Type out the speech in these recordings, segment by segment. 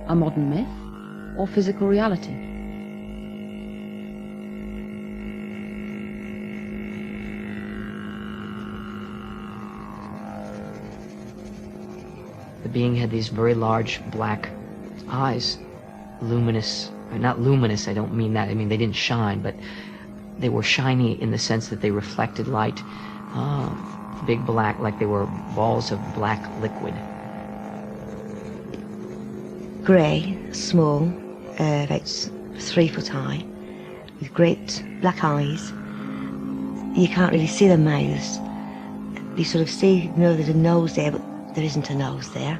a modern myth, or physical reality? The being had these very large black eyes, luminous, or not luminous, I don't mean that, I mean they didn't shine, but they were shiny in the sense that they reflected light, big black, like they were balls of black liquid. Grey, small, about 3 foot high, with great black eyes. You can't really see their mouths. You sort of see, there's a nose there, but there isn't a nose there.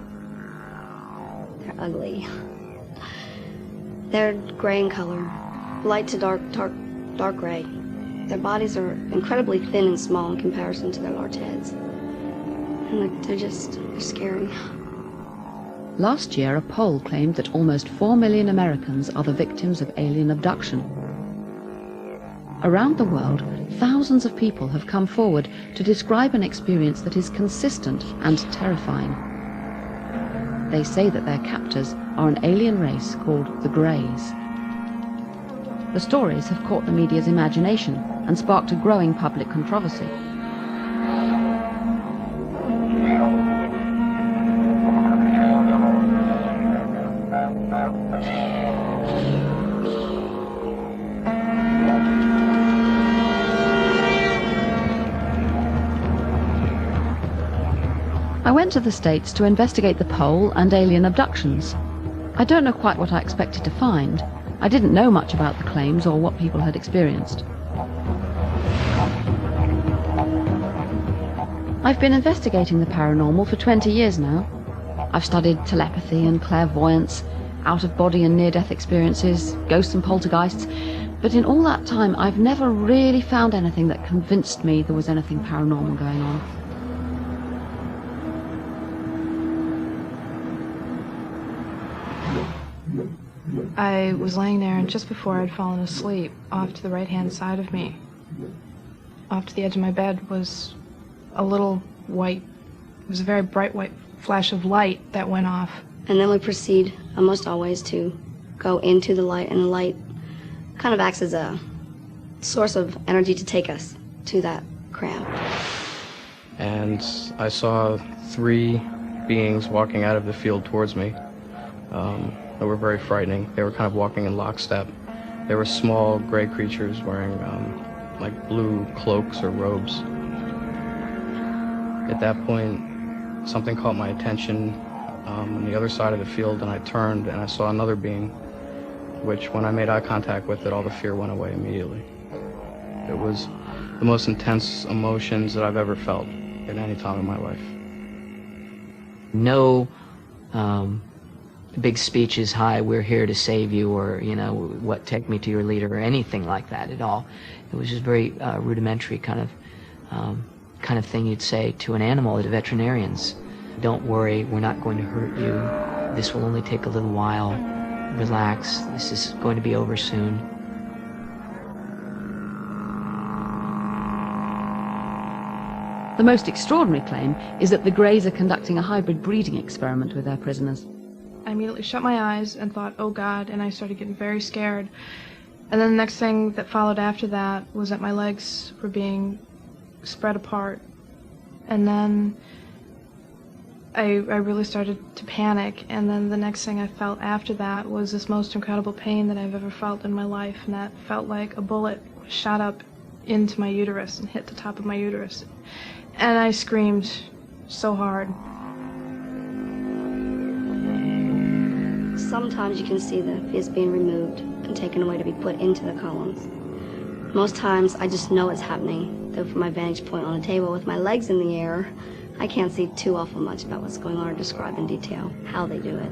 They're ugly. They're gray in color, light to dark gray. Their bodies are incredibly thin and small in comparison to their large heads. And they're scary. Last year, a poll claimed that almost 4 million Americans are the victims of alien abduction. Around the world, thousands of people have come forward to describe an experience that is consistent and terrifying. They say that their captors are an alien race called the Greys. The stories have caught the media's imagination and sparked a growing public controversy. I went to the States to investigate the poll and alien abductions. I don't know quite what I expected to find. I didn't know much about the claims or what people had experienced. I've been investigating the paranormal for 20 years now. I've studied telepathy and clairvoyance, out-of-body and near-death experiences, ghosts and poltergeists, but in all that time I've never really found anything that convinced me there was anything paranormal going on. I was laying there, and just before I'd fallen asleep, off to the right-hand side of me, off to the edge of my bed, was a little white, it was a very bright white flash of light that went off. And then we proceed, almost always, to go into the light, and the light kind of acts as a source of energy to take us to that crowd. And I saw 3 beings walking out of the field towards me. They were very frightening. They were kind of walking in lockstep. They were small gray creatures wearing like blue cloaks or robes. At that point, something caught my attention on the other side of the field, and I turned and I saw another being, which when I made eye contact with it, all the fear went away immediately. It was the most intense emotions that I've ever felt at any time in my life. No big speeches, hi, we're here to save you, or, what, take me to your leader, or anything like that at all. It was just very rudimentary kind of thing you'd say to an animal, to veterinarians. Don't worry, we're not going to hurt you. This will only take a little while. Relax, this is going to be over soon. The most extraordinary claim is that the Greys are conducting a hybrid breeding experiment with their prisoners. I immediately shut my eyes and thought, oh God, and I started getting very scared. And then the next thing that followed after that was that my legs were being spread apart. And then I really started to panic, and then the next thing I felt after that was this most incredible pain that I've ever felt in my life, and that felt like a bullet shot up into my uterus and hit the top of my uterus. And I screamed so hard. Sometimes you can see the fetus being removed and taken away to be put into the columns. Most times I just know it's happening, though from my vantage point on a table with my legs in the air, I can't see too awful much about what's going on or describe in detail how they do it.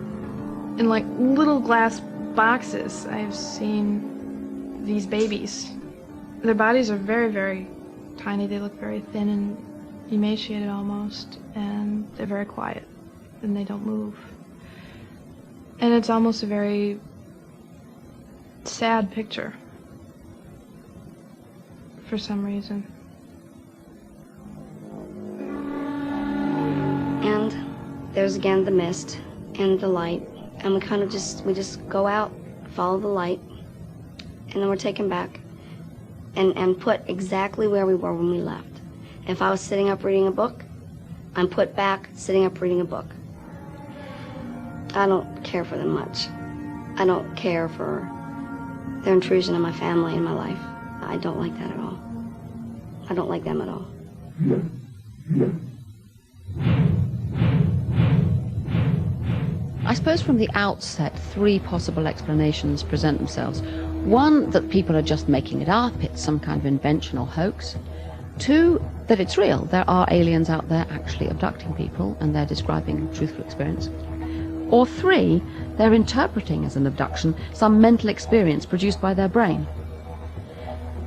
In like little glass boxes, I've seen these babies. Their bodies are very, very tiny. They look very thin and emaciated almost, and they're very quiet, and they don't move. And it's almost a very sad picture for some reason. And there's again the mist and the light and we just go out, follow the light, and then we're taken back and put exactly where we were when we left. If I was sitting up reading a book, I'm put back sitting up reading a book. I don't care for them much. I don't care for their intrusion in my family and my life. I don't like that at all. I don't like them at all. I suppose from the outset, three possible explanations present themselves. One, that people are just making it up, it's some kind of invention or hoax. Two, that it's real, there are aliens out there actually abducting people and they're describing truthful experience. Or three, they're interpreting as an abduction some mental experience produced by their brain.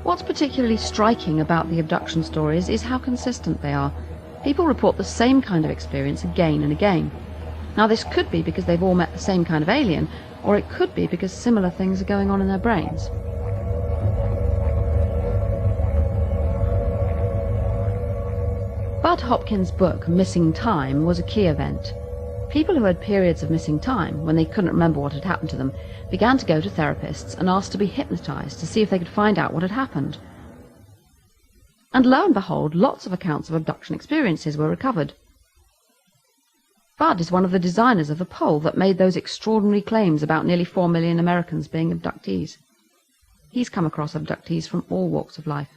What's particularly striking about the abduction stories is how consistent they are. People report the same kind of experience again and again. Now this could be because they've all met the same kind of alien, or it could be because similar things are going on in their brains. Bud Hopkins' book, Missing Time, was a key event. People who had periods of missing time, when they couldn't remember what had happened to them, began to go to therapists and asked to be hypnotized to see if they could find out what had happened. And lo and behold, lots of accounts of abduction experiences were recovered. Bud is one of the designers of the poll that made those extraordinary claims about nearly 4 million Americans being abductees. He's come across abductees from all walks of life.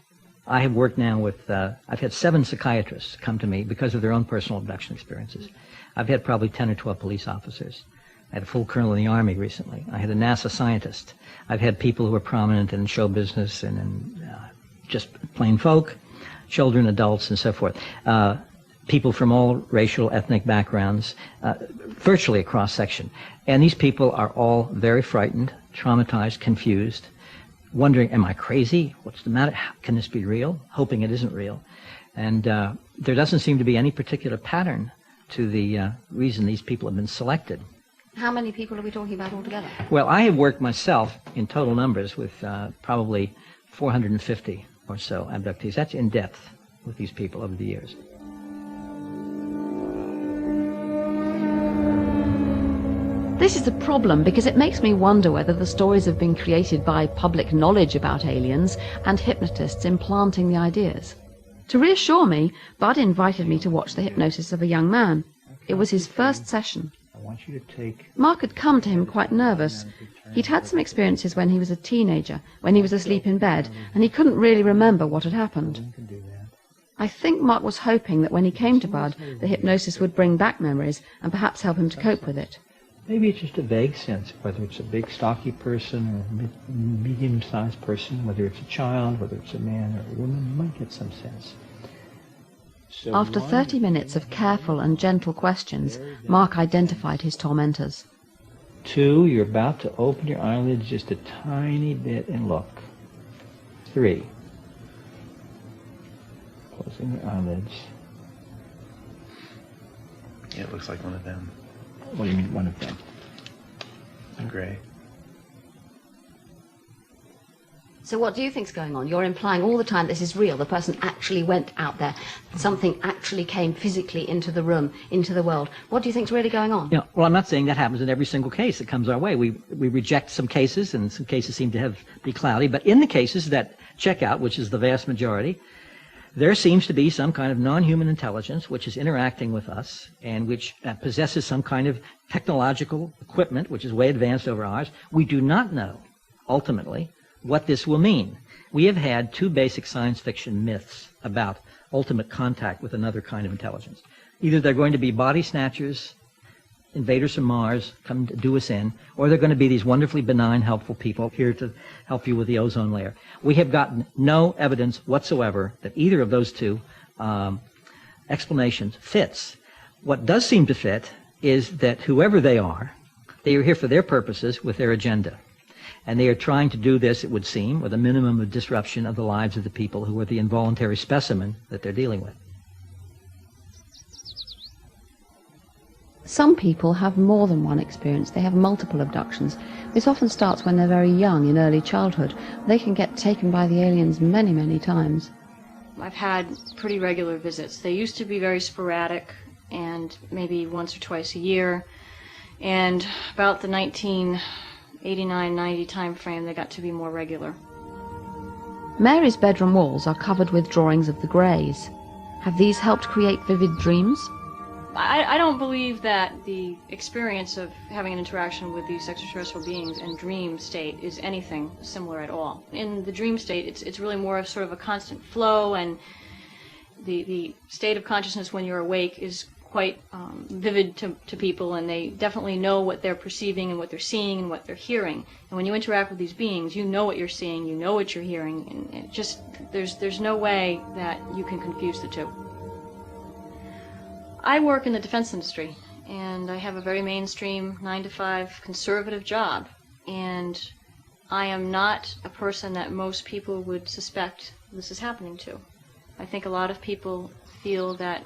I have worked now with, I've had 7 psychiatrists come to me because of their own personal abduction experiences. I've had probably 10 or 12 police officers. I had a full colonel in the Army recently. I had a NASA scientist. I've had people who are prominent in show business and in just plain folk, children, adults, and so forth. People from all racial, ethnic backgrounds, virtually a cross-section. And these people are all very frightened, traumatized, confused, wondering, am I crazy? What's the matter? How can this be real? Hoping it isn't real. And there doesn't seem to be any particular pattern to the reason these people have been selected. How many people are we talking about altogether? Well, I have worked myself in total numbers with probably 450 or so abductees. That's in depth with these people over the years. This is a problem because it makes me wonder whether the stories have been created by public knowledge about aliens and hypnotists implanting the ideas. To reassure me, Bud invited me to watch the hypnosis of a young man. It was his first session. I want you to take... Mark had come to him quite nervous. He'd had some experiences when he was a teenager, when he was asleep in bed, and he couldn't really remember what had happened. I think Mark was hoping that when he came to Bud, the hypnosis would bring back memories and perhaps help him to cope with it. Maybe it's just a vague sense, whether it's a big, stocky person or a medium-sized person, whether it's a child, whether it's a man or a woman, you might get some sense. So After 30 minutes of careful and gentle questions, Mark identified his tormentors. 2, you're about to open your eyelids just a tiny bit and look. 3, closing your eyelids. Yeah, it looks like one of them. What do you mean, one of them? In gray. So what do you think's going on? You're implying all the time this is real. The person actually went out there. Something actually came physically into the room, into the world. What do you think's really going on? Yeah, well, I'm not saying that happens in every single case that comes our way. We reject some cases, and some cases seem to be cloudy. But in the cases that check out, which is the vast majority, there seems to be some kind of non-human intelligence which is interacting with us and which possesses some kind of technological equipment which is way advanced over ours. We do not know, ultimately, what this will mean. We have had 2 basic science fiction myths about ultimate contact with another kind of intelligence. Either they're going to be body snatchers, invaders from Mars, come to do us in, or they're going to be these wonderfully benign, helpful people here to help you with the ozone layer. We have gotten no evidence whatsoever that either of those 2 explanations fits. What does seem to fit is that whoever they are here for their purposes with their agenda. And they are trying to do this, it would seem, with a minimum of disruption of the lives of the people who are the involuntary specimen that they're dealing with. Some people have more than one experience. They have multiple abductions. This often starts when they're very young, in early childhood. They can get taken by the aliens many, many times. I've had pretty regular visits. They used to be very sporadic and maybe once or twice a year. And about the 1989-90 time frame, they got to be more regular. Mary's bedroom walls are covered with drawings of the Greys. Have these helped create vivid dreams? I don't believe that the experience of having an interaction with these extraterrestrial beings in dream state is anything similar at all. In the dream state, it's really more of sort of a constant flow, and the state of consciousness when you're awake is quite vivid to people, and they definitely know what they're perceiving and what they're seeing and what they're hearing. And when you interact with these beings, you know what you're seeing, you know what you're hearing, and it just there's no way that you can confuse the two. I work in the defense industry, and I have a very mainstream 9-to-5 conservative job, and I am not a person that most people would suspect this is happening to. I think a lot of people feel that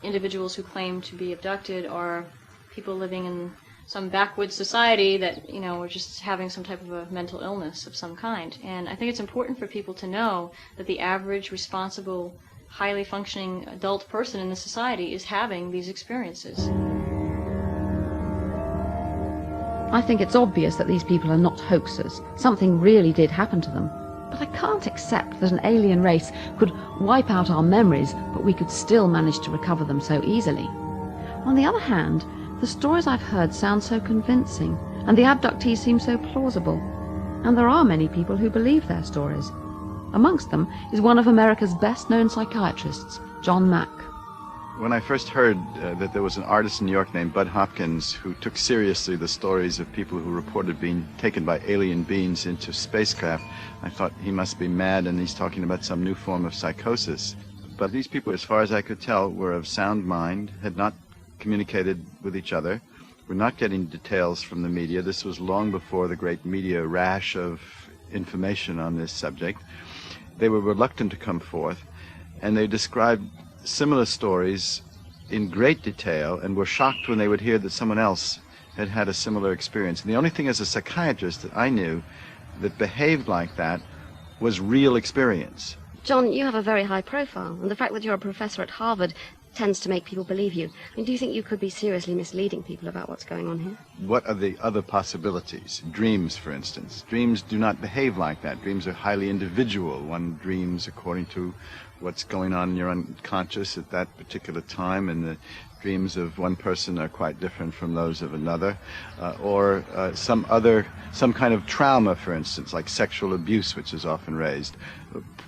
individuals who claim to be abducted are people living in some backwoods society that, you know, are just having some type of a mental illness of some kind. And I think it's important for people to know that the average, responsible, highly functioning adult person in the society is having these experiences. I think it's obvious that these people are not hoaxers. Something really did happen to them. But I can't accept that an alien race could wipe out our memories, but we could still manage to recover them so easily. On the other hand, the stories I've heard sound so convincing, and the abductees seem so plausible. And there are many people who believe their stories. Amongst them is one of America's best-known psychiatrists, John Mack. When I first heard that there was an artist in New York named Bud Hopkins who took seriously the stories of people who reported being taken by alien beings into spacecraft, I thought he must be mad and he's talking about some new form of psychosis. But these people, as far as I could tell, were of sound mind, had not communicated with each other, were not getting details from the media. This was long before the great media rash of information on this subject. They were reluctant to come forth, and they described similar stories in great detail and were shocked when they would hear that someone else had had a similar experience. And the only thing as a psychiatrist that I knew that behaved like that was real experience. John, you have a very high profile, and the fact that you're a professor at Harvard tends to make people believe you. I mean, do you think you could be seriously misleading people about what's going on here? What are the other possibilities? Dreams, for instance. Dreams do not behave like that. Dreams are highly individual. One dreams according to what's going on in your unconscious at that particular time, and the dreams of one person are quite different from those of another. Or some kind of trauma, for instance, like sexual abuse, which is often raised.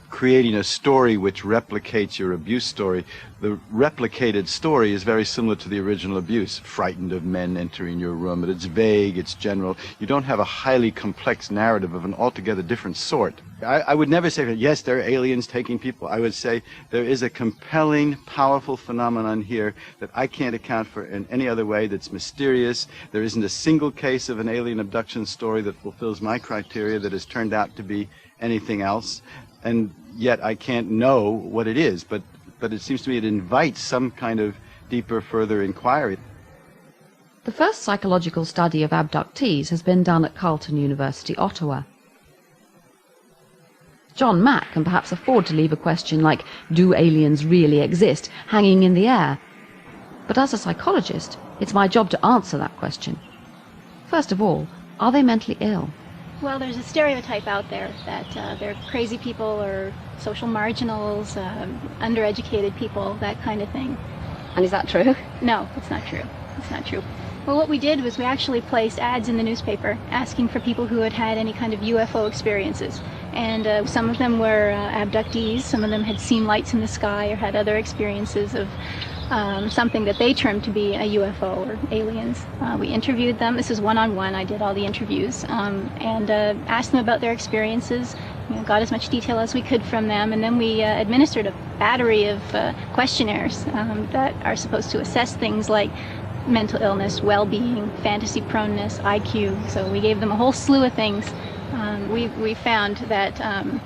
Creating a story which replicates your abuse story. The replicated story is very similar to the original abuse. Frightened of men entering your room, but it's vague, it's general. You don't have a highly complex narrative of an altogether different sort. I would never say, yes, there are aliens taking people. I would say there is a compelling, powerful phenomenon here that I can't account for in any other way, that's mysterious. There isn't a single case of an alien abduction story that fulfills my criteria that has turned out to be anything else. And yet I can't know what it is, but it seems to me it invites some kind of deeper, further inquiry. The first psychological study of abductees has been done at Carleton University, Ottawa. John Mack can perhaps afford to leave a question like, do aliens really exist, hanging in the air? But as a psychologist, it's my job to answer that question. First of all, are they mentally ill? Well, there's a stereotype out there that they're crazy people or social marginals, undereducated people, that kind of thing. And is that true? No, it's not true. It's not true. Well, what we did was we actually placed ads in the newspaper asking for people who had had any kind of UFO experiences. And some of them were abductees, some of them had seen lights in the sky or had other experiences of something that they termed to be a UFO or aliens. We interviewed them. This is one-on-one. I did all the interviews and asked them about their experiences, got as much detail as we could from them, and then we administered a battery of questionnaires that are supposed to assess things like mental illness, well-being, fantasy proneness, IQ. So we gave them a whole slew of things. We found that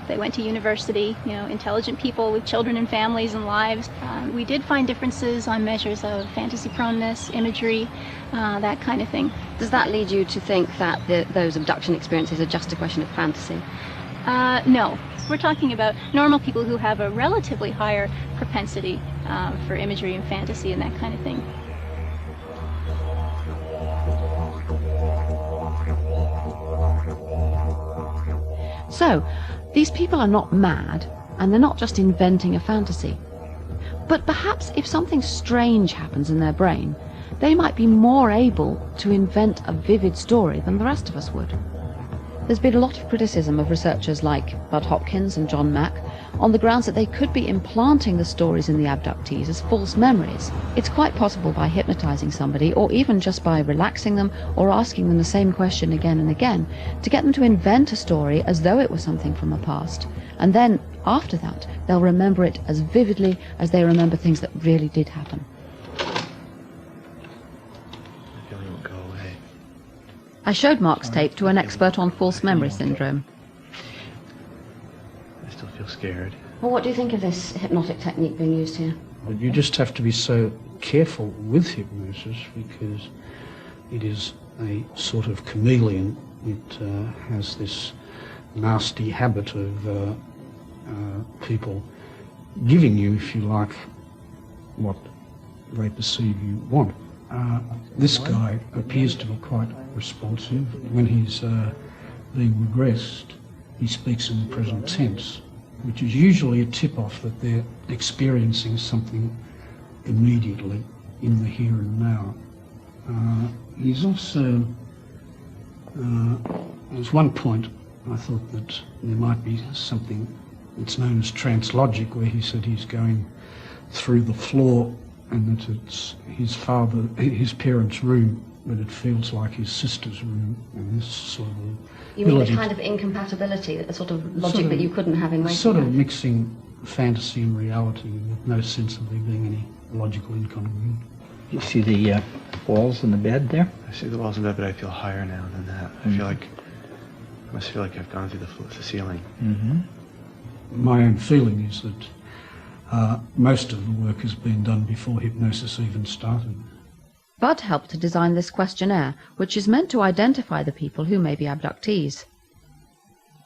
they went to university, intelligent people with children and families and lives. We did find differences on measures of fantasy proneness, imagery, that kind of thing. Does that lead you to think that those abduction experiences are just a question of fantasy? No. We're talking about normal people who have a relatively higher propensity for imagery and fantasy and that kind of thing. So, these people are not mad, and they're not just inventing a fantasy. But perhaps if something strange happens in their brain, they might be more able to invent a vivid story than the rest of us would. There's been a lot of criticism of researchers like Bud Hopkins and John Mack on the grounds that they could be implanting the stories in the abductees as false memories. It's quite possible by hypnotizing somebody, or even just by relaxing them or asking them the same question again and again, to get them to invent a story as though it was something from the past. And then, after that, they'll remember it as vividly as they remember things that really did happen. I showed Mark's tape to an expert on false memory syndrome. I still feel scared. Well, what do you think of this hypnotic technique being used here? But you just have to be so careful with hypnosis because it is a sort of chameleon. It has this nasty habit of people giving you, if you like, what they perceive you want. This guy appears to be quite responsive. When he's being regressed, he speaks in the present tense, which is usually a tip-off that they're experiencing something immediately in the here and now. He's also, there's one point I thought that there might be something that's known as translogic, where he said he's going through the floor and that it's his parents' room, but it feels like his sister's room, and this sort of You mean the kind of incompatibility, a sort of logic that you couldn't have in waking sort of life? mixing fantasy and reality with no sense of there being any logical incongruity. You see the walls in the bed there? I see the walls in the bed, but I feel higher now than that. I must feel like I've gone through the ceiling. Mm-hmm. My own feeling is that most of the work has been done before hypnosis even started. Bud helped to design this questionnaire, which is meant to identify the people who may be abductees.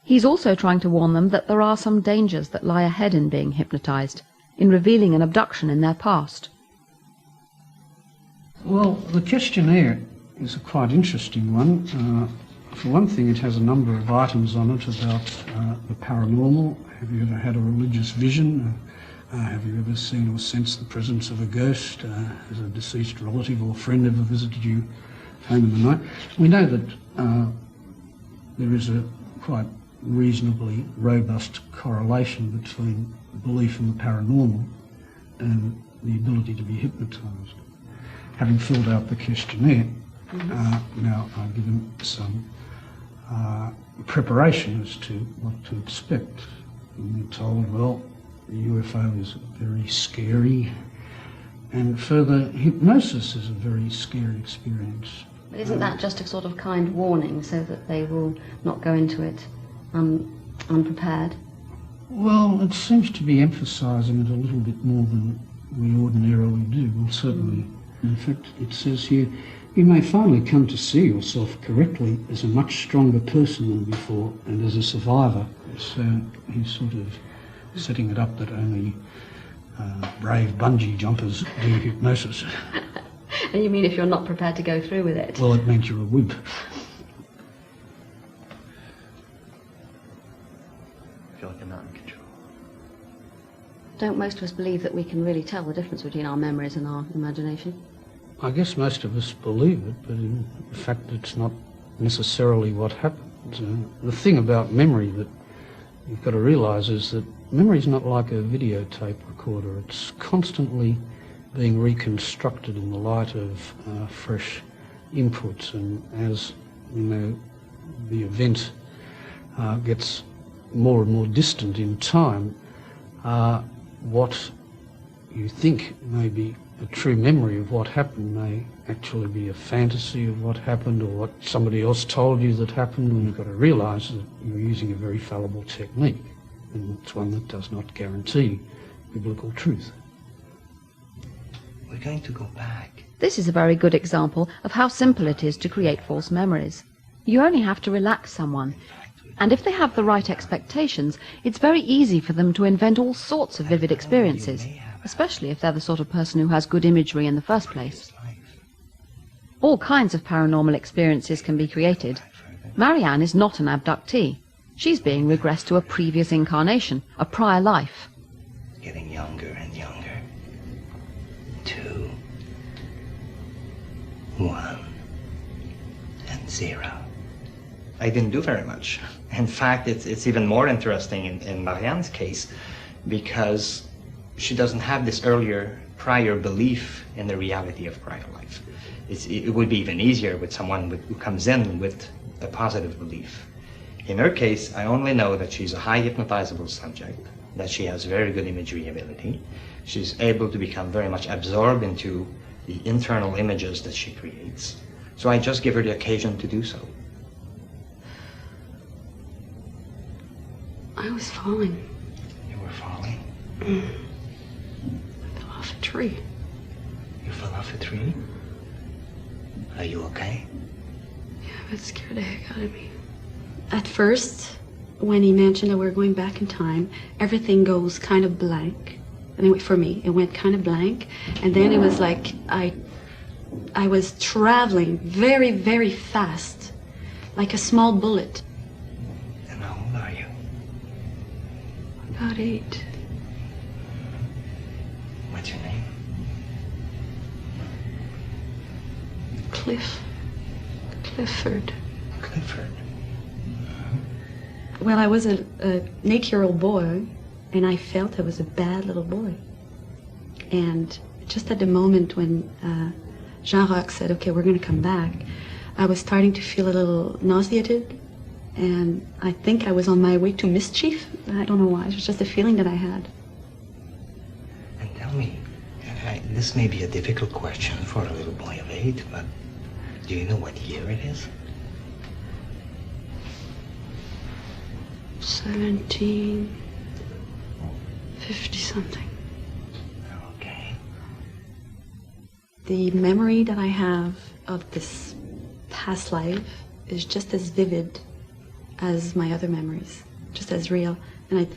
He's also trying to warn them that there are some dangers that lie ahead in being hypnotized, in revealing an abduction in their past. Well, the questionnaire is a quite interesting one. For one thing, it has a number of items on it about the paranormal. Have you ever had a religious vision? Have you ever seen or sensed the presence of a ghost? Has a deceased relative or friend ever visited you home in the night? We know that there is a quite reasonably robust correlation between belief in the paranormal and the ability to be hypnotised. Having filled out the questionnaire, now I've given some preparation as to what to expect. And we're told, well, the UFO is very scary, and further, hypnosis is a very scary experience. But isn't that just a sort of kind warning so that they will not go into it unprepared? Well, it seems to be emphasising it a little bit more than we ordinarily do. Well, certainly. In fact, it says here, you may finally come to see yourself correctly as a much stronger person than before and as a survivor. So he's sort of setting it up that only brave bungee jumpers do hypnosis. And you mean if you're not prepared to go through with it? Well, it means you're a wimp. I feel like I'm not in control. Don't most of us believe that we can really tell the difference between our memories and our imagination? I guess most of us believe it, but in fact it's not necessarily what happens. The thing about memory that you've got to realise is that memory is not like a videotape recorder. It's constantly being reconstructed in the light of fresh inputs, and as you know, the event gets more and more distant in time, what you think may be a true memory of what happened may actually be a fantasy of what happened, or what somebody else told you that happened, and you've got to realise that you're using a very fallible technique, and it's one that does not guarantee biblical truth. We're going to go back. This is a very good example of how simple it is to create false memories. You only have to relax someone, and if they have the right expectations, it's very easy for them to invent all sorts of vivid experiences, especially if they're the sort of person who has good imagery in the first place. All kinds of paranormal experiences can be created. Marianne is not an abductee. She's being regressed to a previous incarnation, a prior life. Getting younger and younger. 2, 1, and 0. I didn't do very much. In fact, it's even more interesting in Marianne's case because she doesn't have this prior belief in the reality of prior life. It would be even easier with someone who comes in with a positive belief. In her case, I only know that she's a high hypnotizable subject, that she has very good imagery ability. She's able to become very much absorbed into the internal images that she creates. So I just give her the occasion to do so. I was falling. You were falling? I fell off a tree. You fell off a tree? Are you okay? Yeah, it scared the heck out of me. At first, when he mentioned that we were going back in time, everything goes kind of blank. Anyway, for me, it went kind of blank. And then it was like I was traveling very, very fast, like a small bullet. And how old are you? About 8. What's your name? Clifford. Clifford. Well, I was an 8-year-old boy, and I felt I was a bad little boy. And just at the moment when Jean-Roch said, okay, we're going to come back, I was starting to feel a little nauseated, and I think I was on my way to mischief. I don't know why. It was just a feeling that I had. And tell me, this may be a difficult question for a little boy of 8, but do you know what year it is? 1750-something. Okay. The memory that I have of this past life is just as vivid as my other memories, just as real. And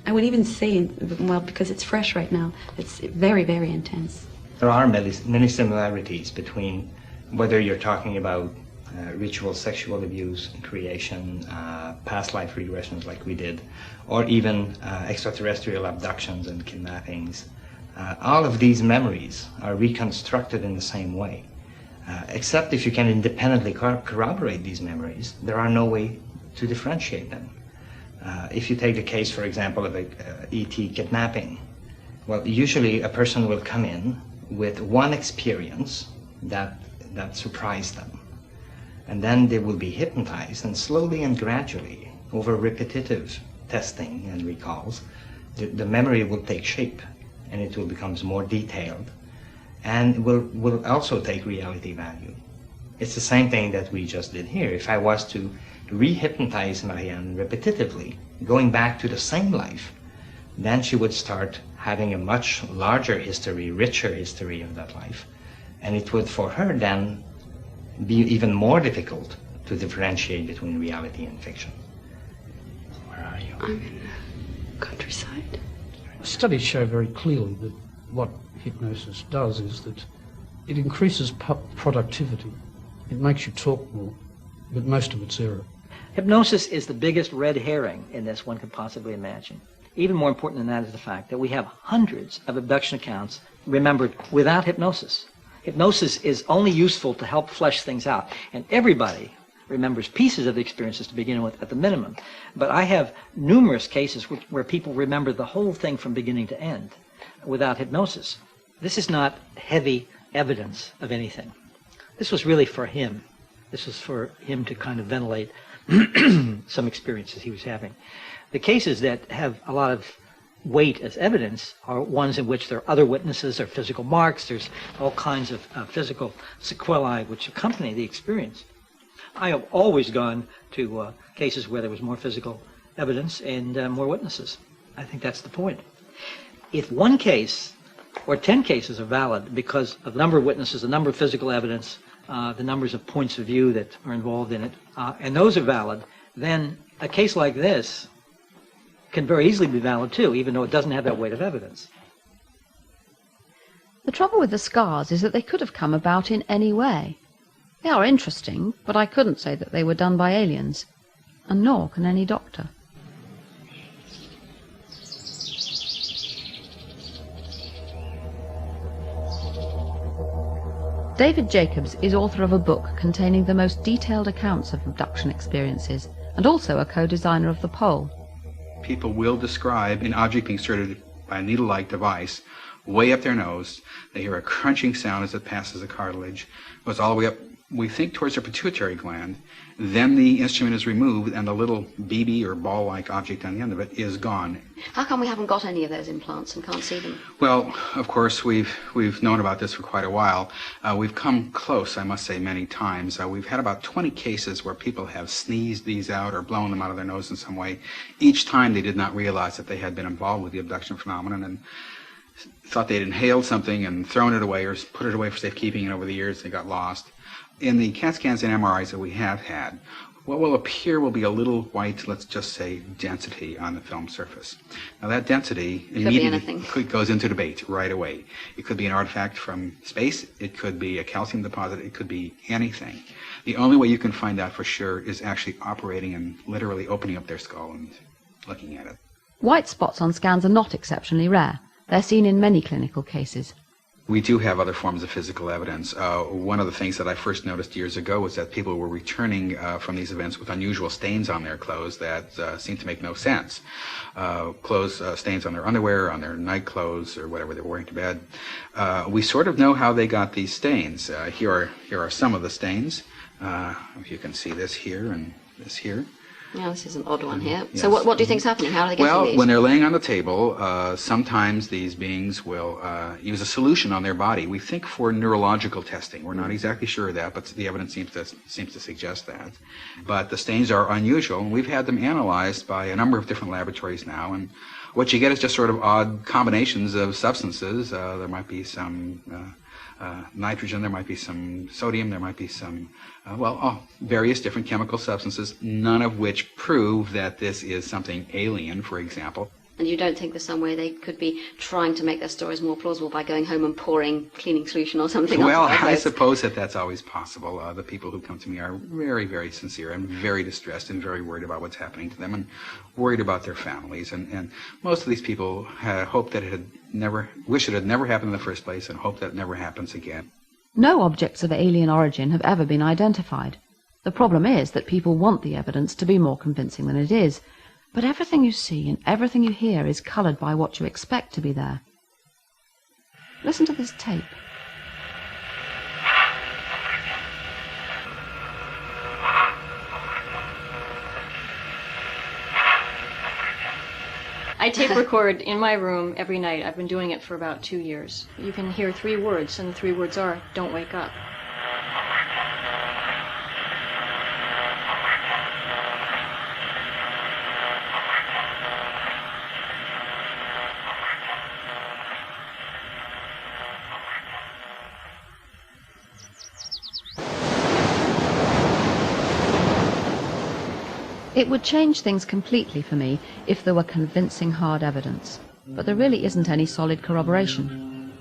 I would even say, well, because it's fresh right now, it's very, very intense. There are many similarities between whether you're talking about ritual sexual abuse, creation, past life regressions like we did, or even extraterrestrial abductions and kidnappings. All of these memories are reconstructed in the same way. Except if you can independently corroborate these memories, there are no way to differentiate them. If you take the case, for example, of a E.T. kidnapping, well, usually a person will come in with one experience that surprised them. And then they will be hypnotized, and slowly and gradually, over repetitive testing and recalls, the memory will take shape, and it will become more detailed, and will also take reality value. It's the same thing that we just did here. If I was to re-hypnotize Marianne repetitively, going back to the same life, then she would start having a much larger history, richer history of that life. And it would, for her, then be even more difficult to differentiate between reality and fiction. Where are you? I'm in the countryside. Studies show very clearly that what hypnosis does is that it increases productivity. It makes you talk more, but most of it's error. Hypnosis is the biggest red herring in this one could possibly imagine. Even more important than that is the fact that we have hundreds of abduction accounts remembered without hypnosis. Hypnosis is only useful to help flesh things out, and everybody remembers pieces of the experiences to begin with at the minimum. But I have numerous cases where people remember the whole thing from beginning to end without hypnosis. This is not heavy evidence of anything. This was really for him. This was for him to kind of ventilate some experiences he was having. The cases that have a lot of weight as evidence are ones in which there are other witnesses or physical marks. There's all kinds of physical sequelae which accompany the experience. I have always gone to cases where there was more physical evidence and more witnesses. I think that's the point. If one case or 10 cases are valid because of the number of witnesses, the number of physical evidence, the numbers of points of view that are involved in it, and those are valid, then a case like this can very easily be valid too, even though it doesn't have that weight of evidence. The trouble with the scars is that they could have come about in any way. They are interesting, but I couldn't say that they were done by aliens. and nor can any doctor. David Jacobs is author of a book containing the most detailed accounts of abduction experiences, and also a co-designer of the pole. People will describe an object being inserted by a needle-like device way up their nose. They hear a crunching sound as it passes the cartilage, goes all the way up, we think, towards their pituitary gland. Then the instrument is removed and the little BB or ball-like object on the end of it is gone. How come we haven't got any of those implants and can't see them? Well, of course, we've known about this for quite a while. We've come close, I must say, many times. We've had about 20 cases where people have sneezed these out or blown them out of their nose in some way. Each time they did not realize that they had been involved with the abduction phenomenon and thought they'd inhaled something and thrown it away or put it away for safekeeping, and over the years they got lost. In the CAT scans and MRIs that we have had, what will appear will be a little white, let's just say, density on the film surface. Now that density immediately goes into debate right away. It could be an artifact from space, it could be a calcium deposit, it could be anything. The only way you can find out for sure is actually operating and literally opening up their skull and looking at it. White spots on scans are not exceptionally rare. They're seen in many clinical cases. We do have other forms of physical evidence. One of the things that I first noticed years ago was that people were returning from these events with unusual stains on their clothes that seemed to make no sense. Stains on their underwear, on their night clothes, or whatever they were wearing to bed. We sort of know how they got these stains. Here are some of the stains. If you can see this here and this here. Yeah, this is an odd one here. Yes. So what do you think's happening? How are they getting these? Well, when they're laying on the table, sometimes these beings will use a solution on their body. We think for neurological testing. We're not exactly sure of that, but the evidence seems to suggest that. But the stains are unusual, and we've had them analyzed by a number of different laboratories now, and what you get is just sort of odd combinations of substances. There might be some nitrogen, there might be some sodium, there might be some, various different chemical substances, none of which prove that this is something alien, for example. And you don't think there's some way they could be trying to make their stories more plausible by going home and pouring cleaning solution or something? Well, I suppose that's always possible. The people who come to me are very, very sincere and very distressed and very worried about what's happening to them and worried about their families. And most of these people hope that wish it had never happened in the first place and hope that it never happens again. No objects of alien origin have ever been identified. The problem is that people want the evidence to be more convincing than it is. But everything you see and everything you hear is coloured by what you expect to be there. Listen to this tape. I tape record in my room every night. I've been doing it for about 2 years. You can hear 3 words, and the 3 words are, "Don't wake up." It would change things completely for me if there were convincing hard evidence, but there really isn't any solid corroboration.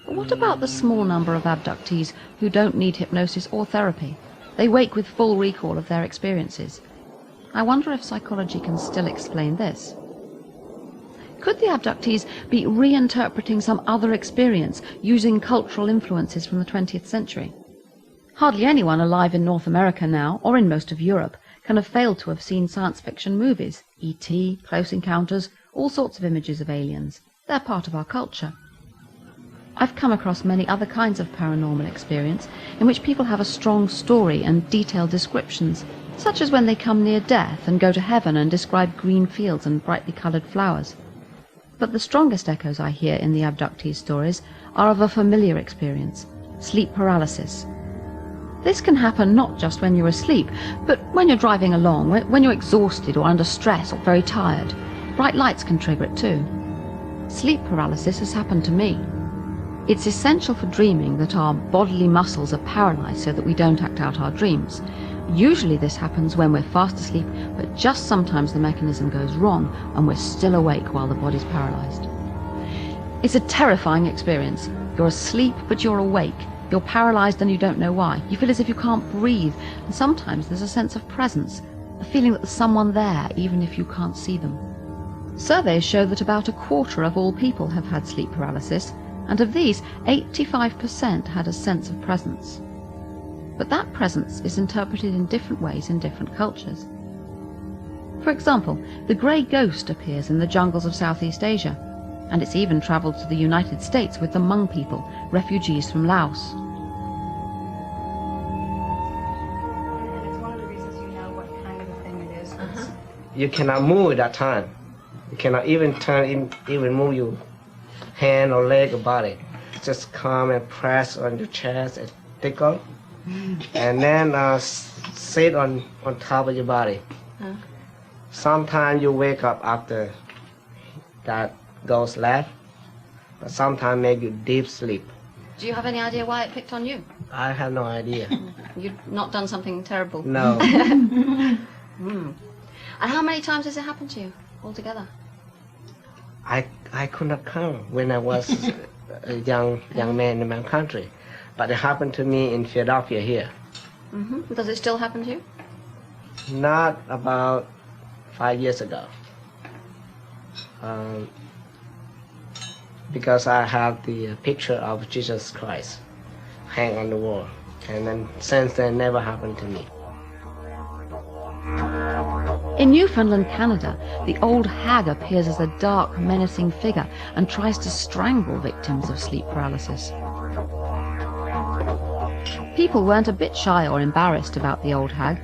But what about the small number of abductees who don't need hypnosis or therapy? They wake with full recall of their experiences. I wonder if psychology can still explain this. Could the abductees be reinterpreting some other experience using cultural influences from the 20th century? Hardly anyone alive in North America now, or in most of Europe, can have failed to have seen science fiction movies, E.T., Close Encounters, all sorts of images of aliens. They're part of our culture. I've come across many other kinds of paranormal experience in which people have a strong story and detailed descriptions, such as when they come near death and go to heaven and describe green fields and brightly coloured flowers. But the strongest echoes I hear in the abductees' stories are of a familiar experience, sleep paralysis. This can happen not just when you're asleep, but when you're driving along, when you're exhausted or under stress or very tired. Bright lights can trigger it too. Sleep paralysis has happened to me. It's essential for dreaming that our bodily muscles are paralyzed so that we don't act out our dreams. Usually this happens when we're fast asleep, but just sometimes the mechanism goes wrong and we're still awake while the body's paralyzed. It's a terrifying experience. You're asleep, but you're awake. You're paralyzed and you don't know why. You feel as if you can't breathe, and sometimes there's a sense of presence. the feeling that there's someone there even if you can't see them. Surveys show that about a quarter of all people have had sleep paralysis, and of these, 85% had a sense of presence. But that presence is interpreted in different ways in different cultures. For example, the grey ghost appears in the jungles of Southeast Asia, and it's even travelled to the United States with the Hmong people, refugees from Laos. You cannot move at that time. You cannot even turn, even move your hand or leg or body. Just come and press on your chest and tickle, and then sit on top of your body. Sometimes you wake up after that goes left, but sometimes make you deep sleep. Do you have any idea why it picked on you? I have no idea. You've not done something terrible? No. And how many times has it happened to you altogether? I could not count when I was a young man in my country, but it happened to me in Philadelphia here. Does it still happen to you? Not about 5 years ago. Because I have the picture of Jesus Christ hang on the wall, and then since then never happened to me. In Newfoundland, Canada, the old hag appears as a dark, menacing figure and tries to strangle victims of sleep paralysis. People weren't a bit shy or embarrassed about the old hag.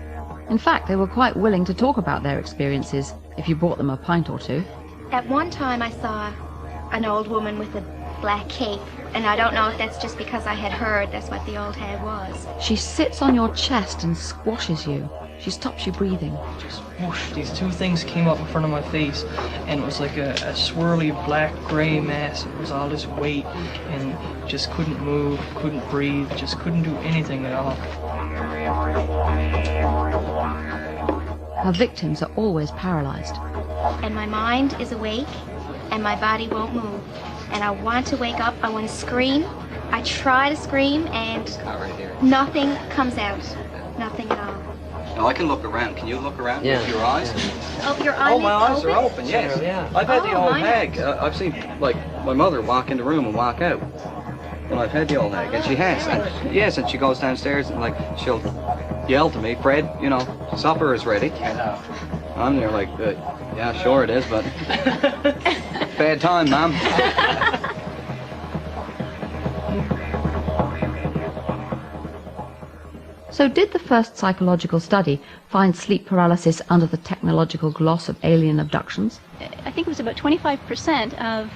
In fact, they were quite willing to talk about their experiences if you bought them a pint or two. At one time I saw an old woman with a black cape, and I don't know if that's just because I had heard that's what the old hag was. She sits on your chest and squashes you. She stops you breathing. Just whoosh, these two things came up in front of my face, and it was like a swirly black gray mass. It was all this weight, and just couldn't move, couldn't breathe, just couldn't do anything at all. Her victims are always paralyzed. And my mind is awake, and my body won't move. And I want to wake up, I want to scream. I try to scream, and nothing comes out. Nothing at all. Now I can look around. Can you look around with your eyes? Oh, your eyes my eyes open? are open, yes. Yeah. I've had the old mine hag. I've seen, like, my mother walk in the room and walk out. Well, I've had the old hag, and she has. And, yes, and she goes downstairs and, like, she'll yell to me, Fred, you know, supper is ready. I'm there like, yeah, sure it is, but bad time, Mom. So did the first psychological study find sleep paralysis under the technological gloss of alien abductions? I think it was about 25% of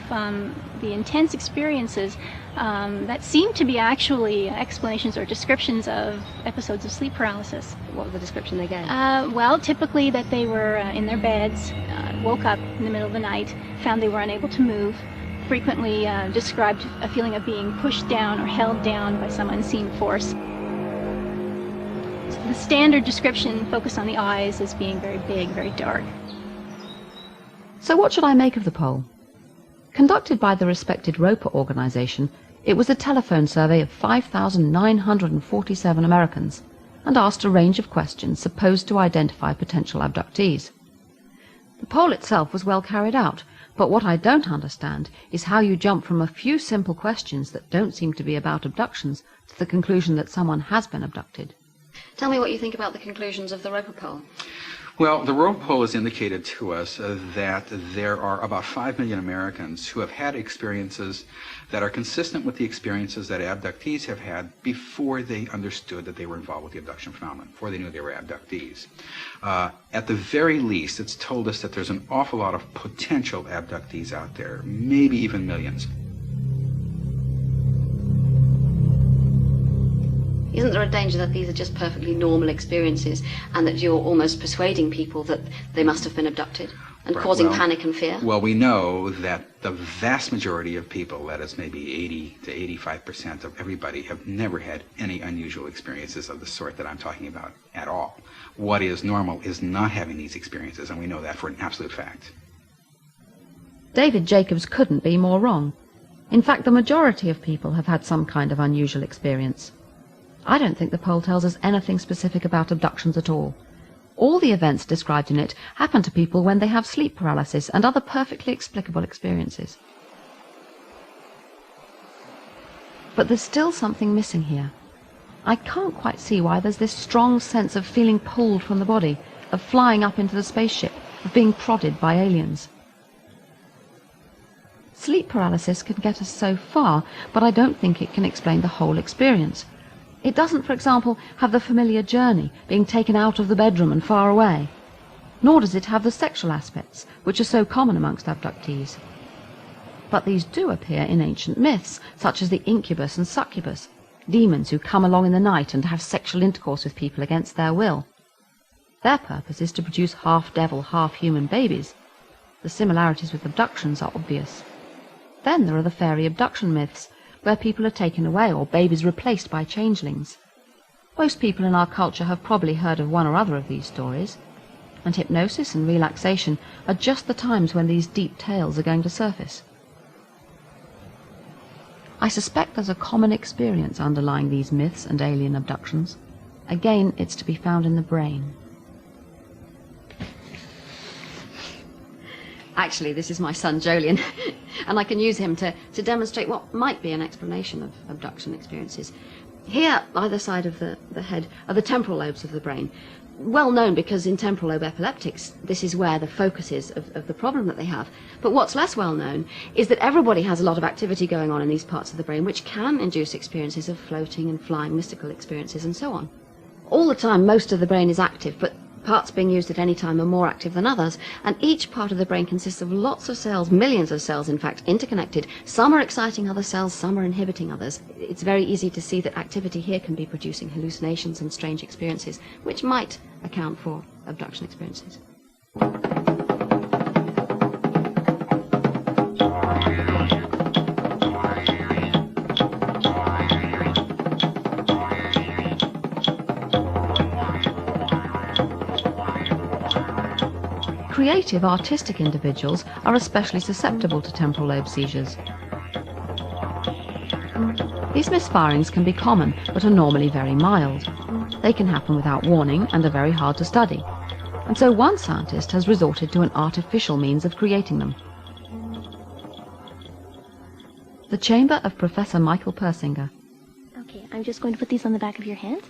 the intense experiences that seemed to be actually explanations or descriptions of episodes of sleep paralysis. What was the description they gave? Well, typically that they were in their beds, woke up in the middle of the night, found they were unable to move, frequently described a feeling of being pushed down or held down by some unseen force. The standard description focused on the eyes as being very big, very dark. So what should I make of the poll? Conducted by the respected Roper organization, it was a telephone survey of 5,947 Americans and asked a range of questions supposed to identify potential abductees. The poll itself was well carried out, but what I don't understand is how you jump from a few simple questions that don't seem to be about abductions to the conclusion that someone has been abducted. Tell me what you think about the conclusions of the Roper poll. Well, the Roper poll has indicated to us that there are about 5 million Americans who have had experiences that are consistent with the experiences that abductees have had before they understood that they were involved with the abduction phenomenon, before they knew they were abductees. At the very least, it's told us that there's an awful lot of potential abductees out there, maybe even millions. Isn't there a danger that these are just perfectly normal experiences and that you're almost persuading people that they must have been abducted and causing panic and fear? Well, we know that the vast majority of people, that is maybe 80 to 85% of everybody, have never had any unusual experiences of the sort that I'm talking about at all. What is normal is not having these experiences, and we know that for an absolute fact. David Jacobs couldn't be more wrong. In fact, the majority of people have had some kind of unusual experience. I don't think the poll tells us anything specific about abductions at all. All the events described in it happen to people when they have sleep paralysis and other perfectly explicable experiences. But there's still something missing here. I can't quite see why there's this strong sense of feeling pulled from the body, of flying up into the spaceship, of being prodded by aliens. Sleep paralysis can get us so far, but I don't think it can explain the whole experience. It doesn't, for example, have the familiar journey, being taken out of the bedroom and far away. Nor does it have the sexual aspects, which are so common amongst abductees. But these do appear in ancient myths, such as the incubus and succubus, demons who come along in the night and have sexual intercourse with people against their will. Their purpose is to produce half-devil, half-human babies. The similarities with abductions are obvious. Then there are the fairy abduction myths, where people are taken away or babies replaced by changelings. Most people in our culture have probably heard of one or other of these stories, and hypnosis and relaxation are just the times when these deep tales are going to surface. I suspect there's a common experience underlying these myths and alien abductions. Again, it's to be found in the brain. Actually, this is my son, Jolien, and I can use him to demonstrate what might be an explanation of abduction experiences. Here, either side of the head, are the temporal lobes of the brain. Well known because in temporal lobe epileptics, this is where the focus is of the problem that they have. But what's less well known is that everybody has a lot of activity going on in these parts of the brain, which can induce experiences of floating and flying, mystical experiences, and so on. All the time, most of the brain is active, but parts being used at any time are more active than others, and each part of the brain consists of lots of cells, millions of cells in fact, interconnected. Some are exciting other cells, some are inhibiting others. It's very easy to see that activity here can be producing hallucinations and strange experiences, which might account for abduction experiences. Creative, artistic individuals are especially susceptible to temporal lobe seizures. These misfirings can be common, but are normally very mild. They can happen without warning and are very hard to study. And so one scientist has resorted to an artificial means of creating them. The chamber of Professor Michael Persinger. Okay, I'm just going to put these on the back of your hand.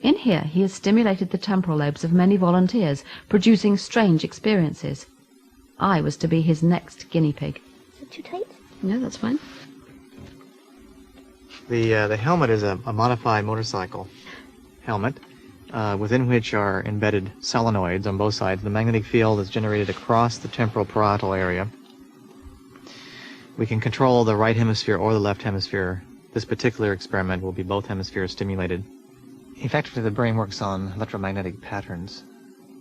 In here, he has stimulated the temporal lobes of many volunteers, producing strange experiences. I was to be his next guinea pig. Is it too tight? No, that's fine. The helmet is a modified motorcycle helmet within which are embedded solenoids on both sides. The magnetic field is generated across the temporal parietal area. We can control the right hemisphere or the left hemisphere. This particular experiment will be both hemispheres stimulated. Effectively, the brain works on electromagnetic patterns.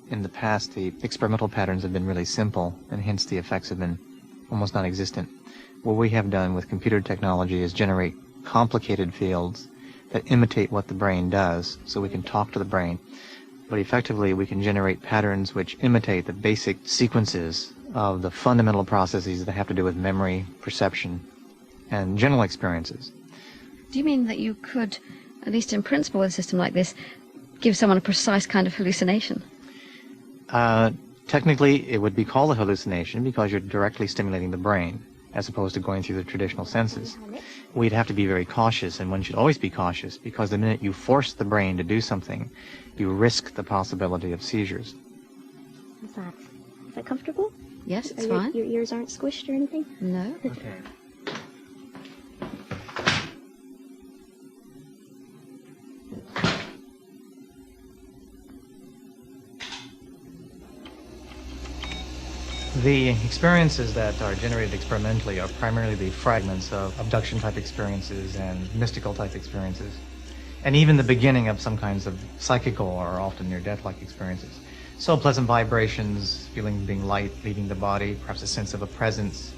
In the past, the experimental patterns have been really simple, and hence the effects have been almost non-existent. What we have done with computer technology is generate complicated fields that imitate what the brain does, so we can talk to the brain. But effectively, we can generate patterns which imitate the basic sequences of the fundamental processes that have to do with memory, perception, and general experiences. Do you mean that you could, at least in principle with a system like this, give someone a precise kind of hallucination? Technically, it would be called a hallucination because you're directly stimulating the brain, as opposed to going through the traditional senses. We'd have to be very cautious, and one should always be cautious, because the minute you force the brain to do something, you risk the possibility of seizures. What's that? Is that comfortable? Yes, it's fine. Your ears aren't squished or anything? No. Okay. The experiences that are generated experimentally are primarily the fragments of abduction-type experiences and mystical-type experiences, and even the beginning of some kinds of psychical or often near-death-like experiences. So pleasant vibrations, feeling being light, leaving the body, perhaps a sense of a presence.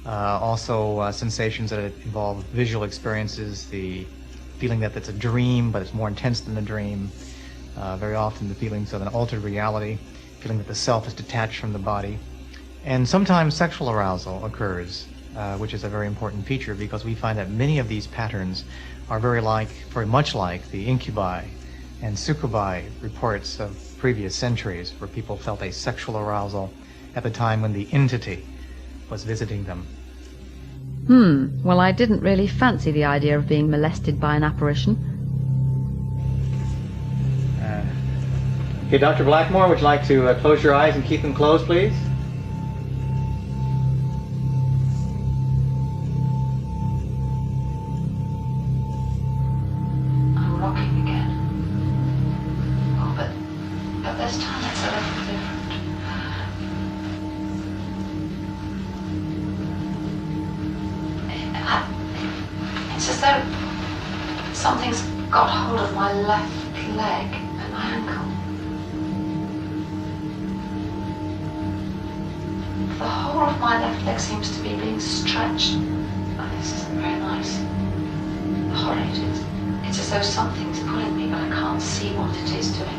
Also sensations that involve visual experiences, the feeling that it's a dream, but it's more intense than a dream. Very often the feelings of an altered reality, feeling that the self is detached from the body. And sometimes sexual arousal occurs, which is a very important feature, because we find that many of these patterns are very much like the incubi And Sukubai reports of previous centuries where people felt a sexual arousal at the time when the entity was visiting them. Well, I didn't really fancy the idea of being molested by an apparition. Okay, Dr. Blackmore, would you like to close your eyes and keep them closed, please? I'm rocking again. Oh, but this time it's a little different. It's as though something's got hold of my left leg and my ankle. The whole of my left leg seems to be being stretched. Oh, this isn't very nice. Horrid. It's as though something's pulling me, but I can't see what it is doing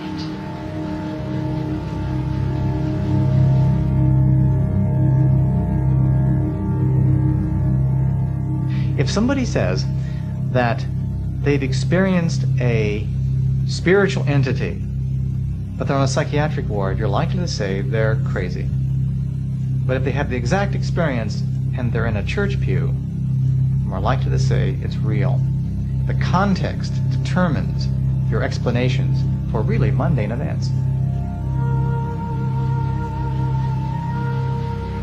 it. If somebody says that they've experienced a spiritual entity, but they're on a psychiatric ward, you're likely to say they're crazy. But if they have the exact experience and they're in a church pew, you're more likely to say it's real. The context determines your explanations for really mundane events.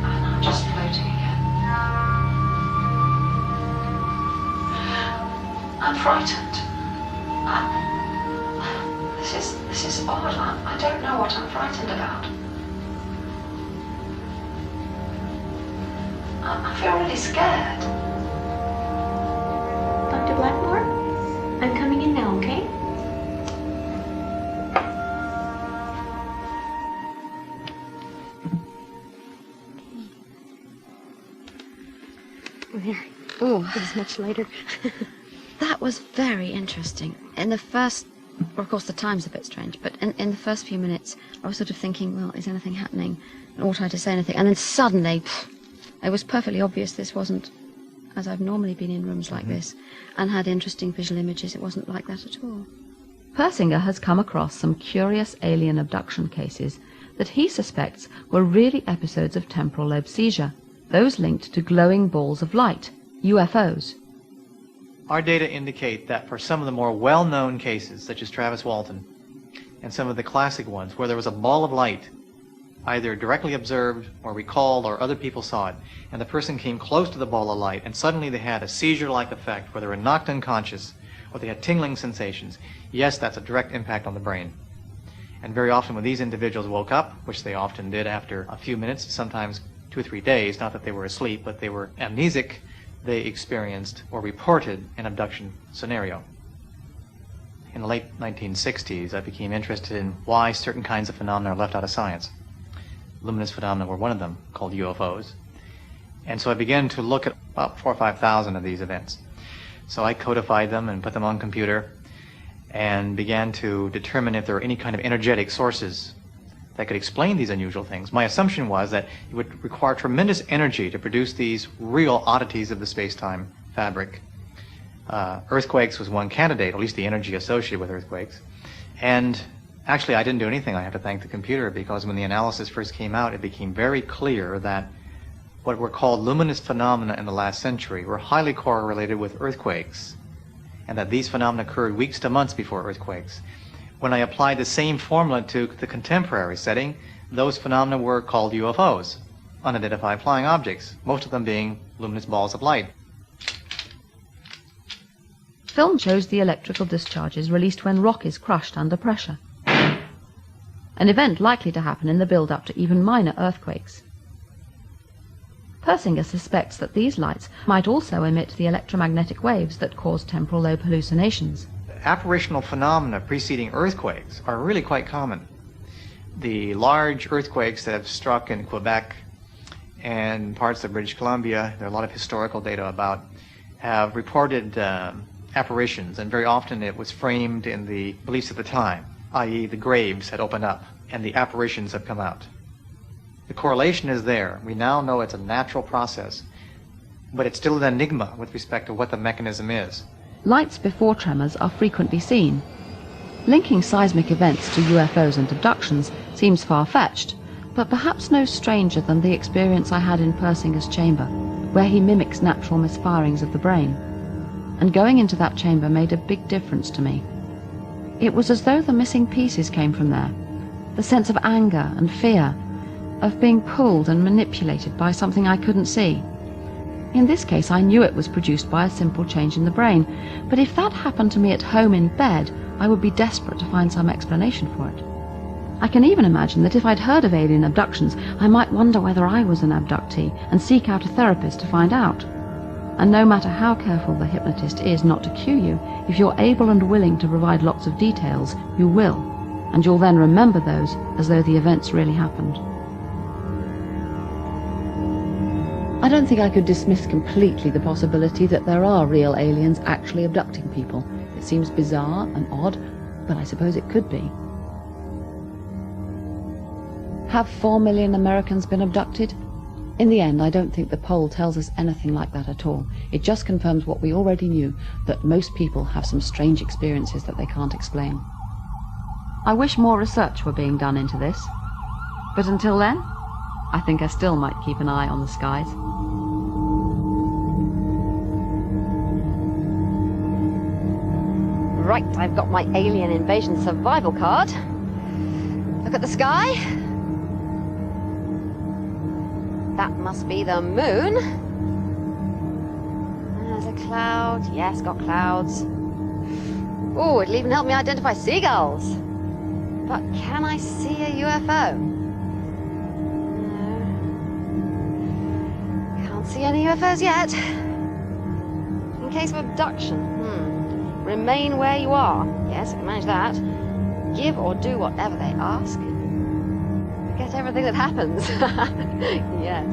And I'm just floating again. I'm frightened. This is odd. I don't know what I'm frightened about. I feel really scared. Dr. Blackmore, I'm coming in now, okay? Oh, it's much lighter. That was very interesting. In the first, well, of course the time's a bit strange, but in the first few minutes I was sort of thinking, well, is anything happening? And ought I to say anything? And then suddenly, it was perfectly obvious this wasn't, as I've normally been in rooms like this, and had interesting visual images. It wasn't like that at all. Persinger has come across some curious alien abduction cases that he suspects were really episodes of temporal lobe seizure, those linked to glowing balls of light, UFOs. Our data indicate that for some of the more well-known cases, such as Travis Walton, and some of the classic ones where there was a ball of light, either directly observed or recalled or other people saw it, and the person came close to the ball of light and suddenly they had a seizure-like effect where they were knocked unconscious or they had tingling sensations, yes, that's a direct impact on the brain. And very often when these individuals woke up, which they often did after a few minutes, sometimes 2 or 3 days, not that they were asleep, but they were amnesic, they experienced or reported an abduction scenario. In the late 1960s, I became interested in why certain kinds of phenomena are left out of science. Luminous phenomena were one of them, called UFOs. And so I began to look at about 4,000 or 5,000 of these events. So I codified them and put them on computer and began to determine if there were any kind of energetic sources that could explain these unusual things. My assumption was that it would require tremendous energy to produce these real oddities of the space-time fabric. Earthquakes was one candidate, at least the energy associated with earthquakes. And actually, I didn't do anything. I have to thank the computer, because when the analysis first came out, it became very clear that what were called luminous phenomena in the last century were highly correlated with earthquakes, and that these phenomena occurred weeks to months before earthquakes. When I applied the same formula to the contemporary setting, those phenomena were called UFOs, unidentified flying objects, most of them being luminous balls of light. Film shows the electrical discharges released when rock is crushed under pressure, an event likely to happen in the build-up to even minor earthquakes. Persinger suspects that these lights might also emit the electromagnetic waves that cause temporal lobe hallucinations. Apparitional phenomena preceding earthquakes are really quite common. The large earthquakes that have struck in Quebec and parts of British Columbia, there are a lot of historical data about, have reported apparitions, and very often it was framed in the beliefs of the time, i.e. the graves had opened up and the apparitions have come out. The correlation is there. We now know it's a natural process, but it's still an enigma with respect to what the mechanism is. Lights before tremors are frequently seen. Linking seismic events to UFOs and abductions seems far-fetched, but perhaps no stranger than the experience I had in Persinger's chamber, where he mimics natural misfirings of the brain. And going into that chamber made a big difference to me. It was as though the missing pieces came from there. The sense of anger and fear, of being pulled and manipulated by something I couldn't see. In this case, I knew it was produced by a simple change in the brain, but if that happened to me at home in bed, I would be desperate to find some explanation for it. I can even imagine that if I'd heard of alien abductions, I might wonder whether I was an abductee and seek out a therapist to find out. And no matter how careful the hypnotist is not to cue you, if you're able and willing to provide lots of details, you will, and you'll then remember those as though the events really happened. I don't think I could dismiss completely the possibility that there are real aliens actually abducting people. It seems bizarre and odd, but I suppose it could be. Have 4 million Americans been abducted? In the end, I don't think the poll tells us anything like that at all. It just confirms what we already knew, that most people have some strange experiences that they can't explain. I wish more research were being done into this. But until then, I think I still might keep an eye on the skies. Right, I've got my alien invasion survival card. Look at the sky. That must be the moon. There's a cloud. Yes, got clouds. Oh, it'll even help me identify seagulls. But can I see a UFO? No. Can't see any UFOs yet. In case of abduction, remain where you are. Yes, I can manage that. Give or do whatever they ask. Forget everything that happens. Yes.